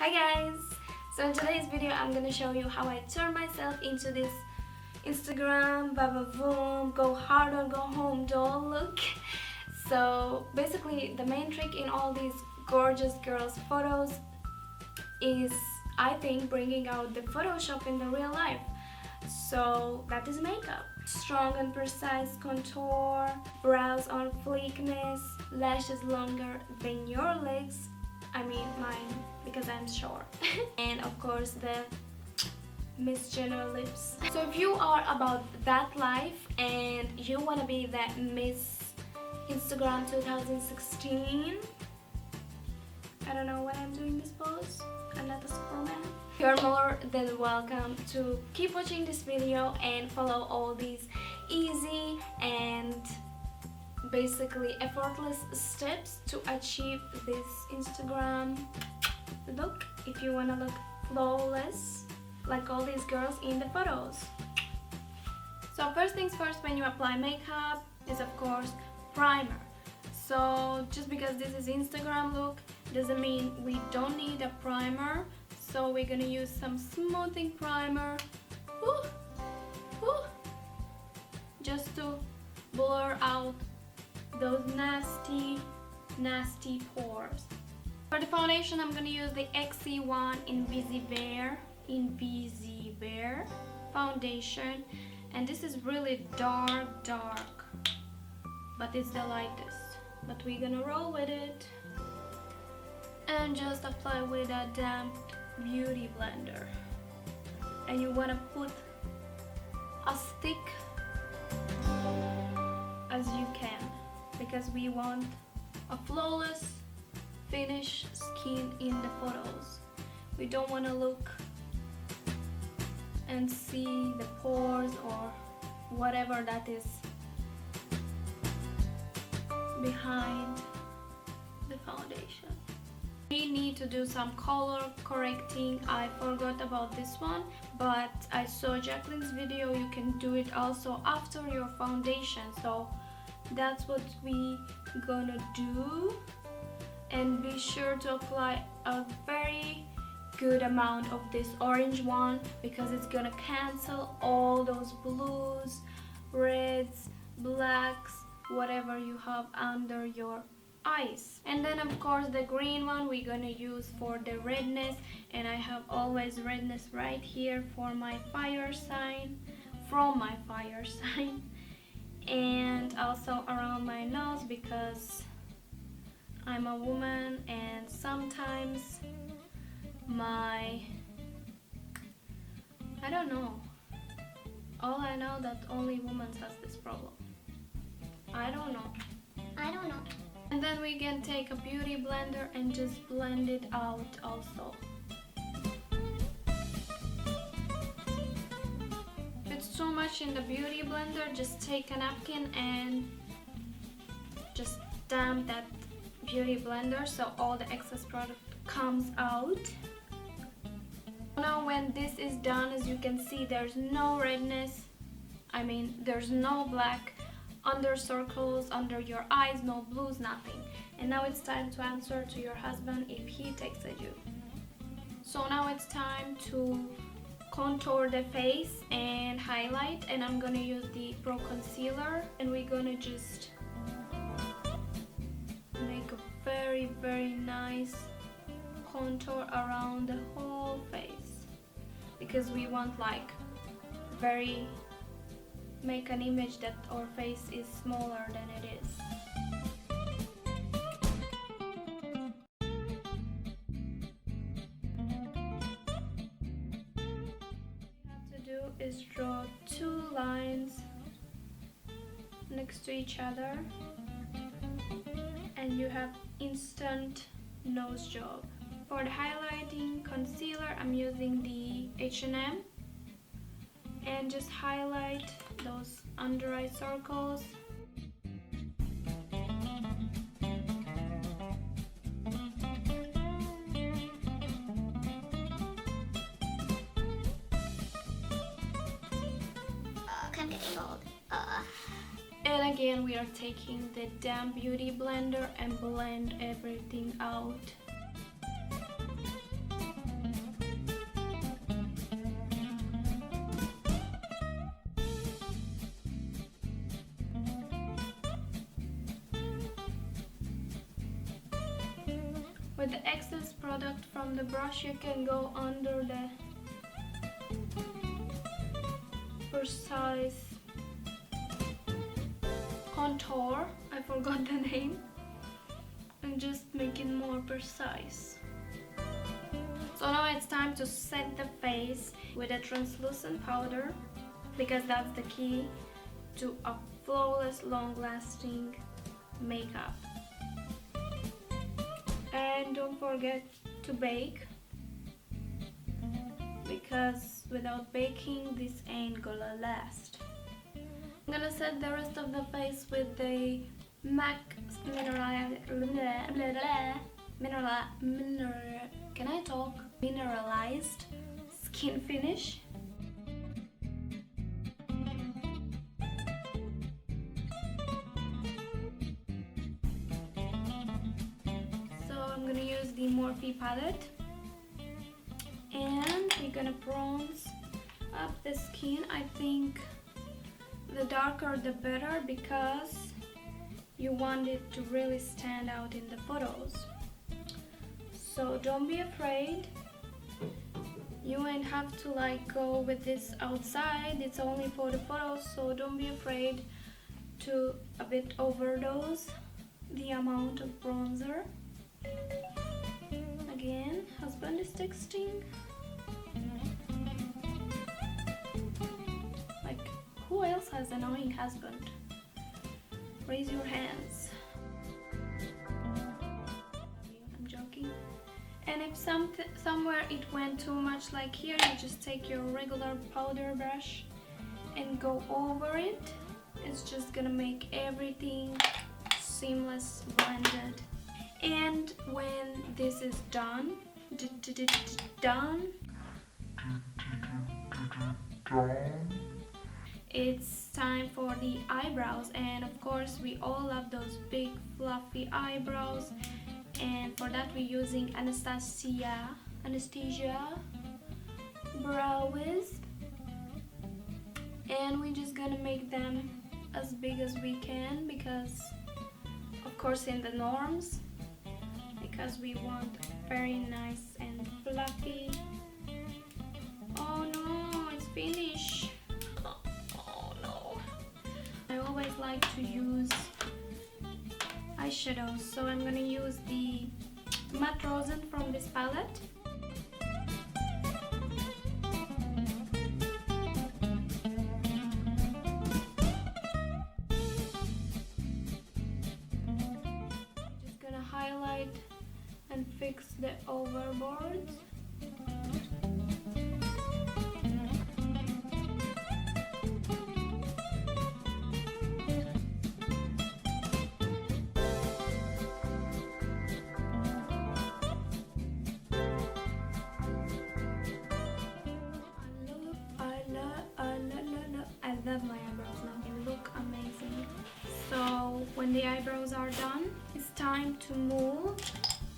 Hi guys! So in today's video I'm gonna show you how I turn myself into this Instagram boom go hard or go home doll look. So basically the main trick in all these gorgeous girls photos is, I think, bringing out the Photoshop in the real life. So that is makeup. Strong and precise contour, brows on fleekness, lashes longer than your legs, I mean mine because I'm short, and of course the Miss Jenner lips. So if you are about that life and you want to be that Miss Instagram 2016, I don't know why I'm doing this pose, I'm not a Superman. You're more than welcome to keep watching this video and follow all these easy and basically effortless steps to achieve this Instagram look if you want to look flawless like all these girls in the photos. So first things first, when you apply makeup is of course primer. So just because this is Instagram look doesn't mean we don't need a primer. So we're gonna use some smoothing primer just to blur out those nasty pores. For the foundation I'm gonna use the EX1 INVISIWEAR foundation, and this is really dark, but it's the lightest. But we're gonna roll with it and just apply with a damp beauty blender. And you wanna put as thick as you can, because we want a flawless finished skin in the photos. We don't want to look and see the pores or whatever that is behind the foundation. We need to do some color correcting. I forgot about this one, but I saw Jacqueline's video. You can do it also after your foundation. So that's what we gonna do, and be sure to apply a very good amount of this orange one because it's gonna cancel all those blues, reds, blacks, whatever you have under your eyes. And then of course the green one we're gonna use for the redness, and I have always redness right here for my fire sign, from my fire sign, and also around my nose because I'm a woman and sometimes I don't know. All I know that only women has this problem. I don't know. And then we can take a beauty blender and just blend it out also. If it's too much in the beauty blender, just take a napkin and just damp that beauty blender so all the excess product comes out. Now when this is done, as you can see, there's no redness, I mean there's no black under circles under your eyes, no blues, nothing. And now it's time to answer to your husband if he texted you. So now it's time to contour the face and highlight, and I'm gonna use the Pro Concealer, and we're gonna just make a very nice contour around the whole face, because we want like make an image that our face is smaller than it is. Is draw two lines next to each other and you have instant nose job. For the highlighting concealer I'm using the H&M, and just highlight those under eye circles. I'm getting old. And again we are taking the damp beauty blender and blend everything out. With the excess product from the brush, you can go under the precise contour, I forgot the name, and just make it more precise. So now it's time to set the face with a translucent powder, because that's the key to a flawless, long-lasting makeup. And don't forget to bake, because without baking this ain't gonna last. I'm gonna set the rest of the face with the MAC Mineralized skin finish. So I'm gonna use the Morphe palette, and we're gonna bronze up the skin. I think the darker the better, because you want it to really stand out in the photos. So don't be afraid. You ain't have to like go with this outside. It's only for the photos, so don't be afraid to a bit overdose the amount of bronzer. Again, husband is texting. Like, who else has an annoying husband? Raise your hands. I'm joking. And if somewhere it went too much, like here, you just take your regular powder brush and go over it. It's just gonna make everything seamless, blended. And when this is done, it's time for the eyebrows. And of course we all love those big fluffy eyebrows, and for that we're using Anastasia brow wiz, and we're just gonna make them as big as we can, because of course in the norms, because we want very nice and fluffy. Oh no, it's finished. Oh no. I always like to use eyeshadows, so I'm gonna use the Matte Rosen from this palette. Just gonna highlight and fix the overboards. I love my eyebrows now. They look amazing. So when the eyebrows are done, it's time to move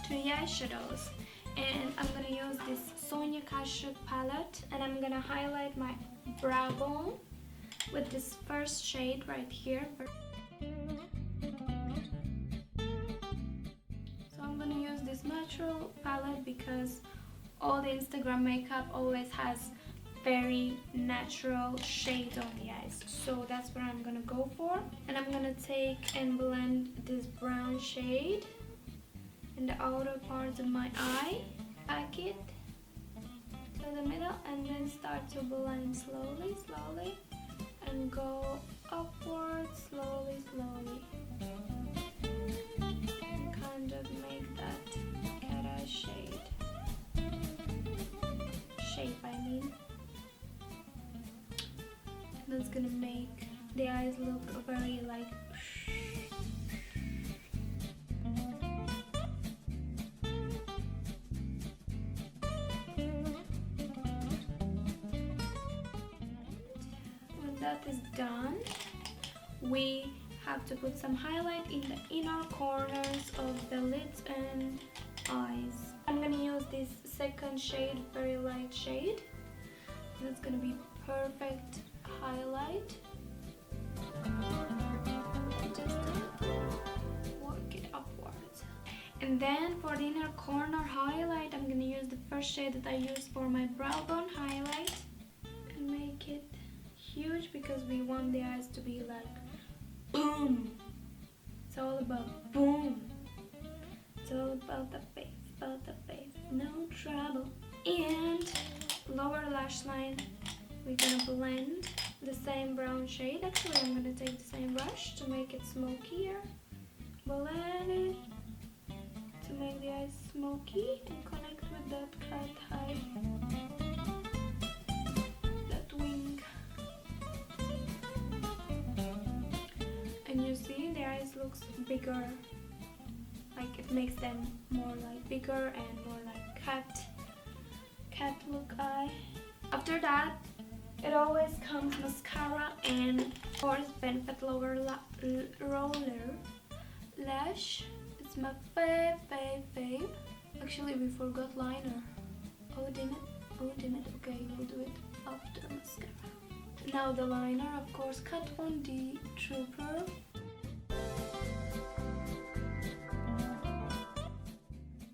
to the eyeshadows. And I'm gonna use this Sonia Kashuk palette, and I'm gonna highlight my brow bone with this first shade right here. So I'm gonna use this natural palette, because all the Instagram makeup always has very natural shades on the eyes, so that's what I'm gonna go for. And I'm gonna take and blend this brown shade in the outer parts of my eye, pack it to the middle, and then start to blend slowly and go upwards slowly and kind of make that cat eye shape, I mean. That's gonna make the eyes look very like when that is done, we have to put some highlight in the inner corners of the lids and eyes. I'm gonna use this second shade, very light shade. That's gonna be perfect highlight. Just work it upwards. And then for the inner corner highlight, I'm gonna use the first shade that I used for my brow bone highlight and make it huge because we want the eyes to be like boom. It's all about boom. It's all about the face, no trouble. And lower lash line, we're gonna blend the same brown shade. Actually, I'm gonna take the same brush to make it smokier. Blend it to make the eyes smoky and connect with that cat eye, that wing. And you see the eyes looks bigger, like it makes them more like bigger and more like cat look eye. After that, it always comes mascara and of course Benefit Lower Roller Lash. It's my fave. Actually, we forgot liner. Oh damn it. Okay, we'll do it after mascara. Now the liner, of course, Kat Von D Trooper.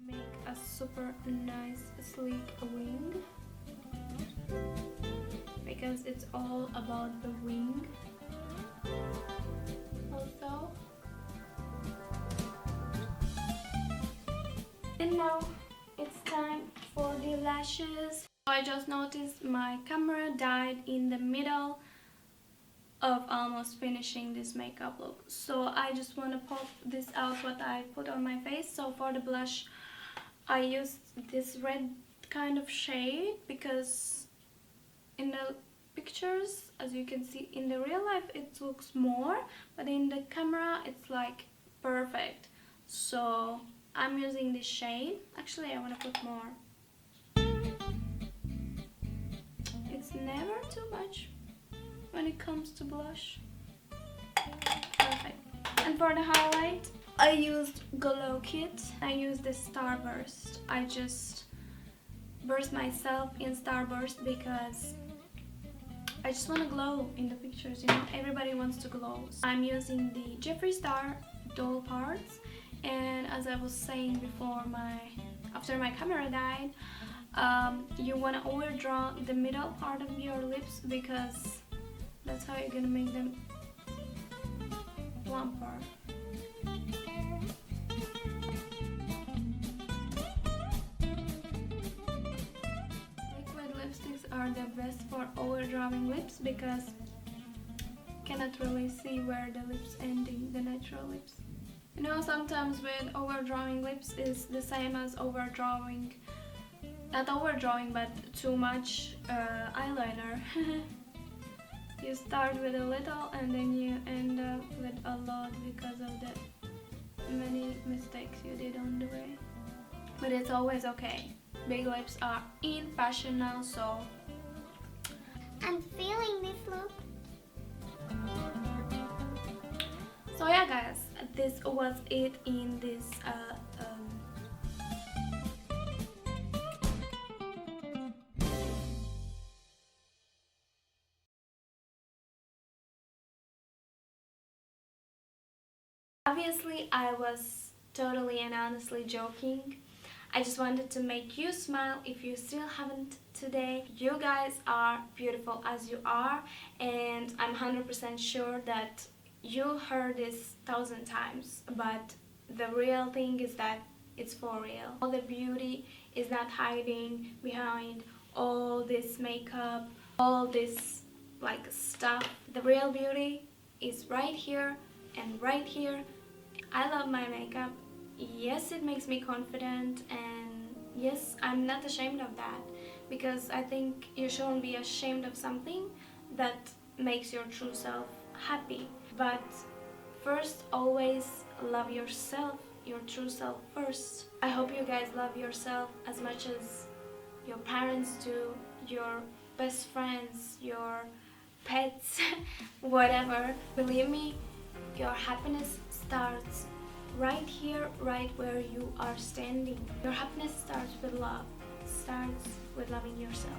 Make a super nice sleek wing because it's all about the wing. Also, and now it's time for the lashes. I just noticed my camera died in the middle of almost finishing this makeup look, so I just want to pop this out what I put on my face. So for the blush, I used this red kind of shade because in the pictures, as you can see, in the real life it looks more, but in the camera it's like perfect. So I'm using this shade. Actually, I want to put more. It's never too much when it comes to blush. Perfect. And for the highlight, I used Glow Kit. I used the Starburst. I just burst myself in Starburst because I just want to glow in the pictures, you know, everybody wants to glow. So I'm using the Jeffree Star Doll Parts, and as I was saying before, after my camera died, you want to overdraw the middle part of your lips because that's how you're gonna make them plumper. Liquid lipsticks are the best for overdrawing lips because you cannot really see where the lips ending, the natural lips. You know, sometimes with overdrawing lips is the same as overdrawing, not overdrawing, but too much eyeliner. You start with a little and then you end up with a lot because of the many mistakes you did on the way. But it's always okay. Big lips are in fashion now, so I'm feeling this look. so yeah guys, this was it in this obviously I was totally and honestly joking. I just wanted to make you smile if you still haven't today. You guys are beautiful as you are, and I'm 100% sure that you heard this 1,000 times, but the real thing is that it's for real. All the beauty is not hiding behind all this makeup, all this like stuff. The real beauty is right here and right here. I love my makeup. Yes, it makes me confident, and yes, I'm not ashamed of that, because I think you shouldn't be ashamed of something that makes your true self happy. But first, always love yourself, your true self first. I hope you guys love yourself as much as your parents do, your best friends, your pets, whatever. Believe me, your happiness starts right here, right where you are standing. Your happiness starts with love, starts with loving yourself.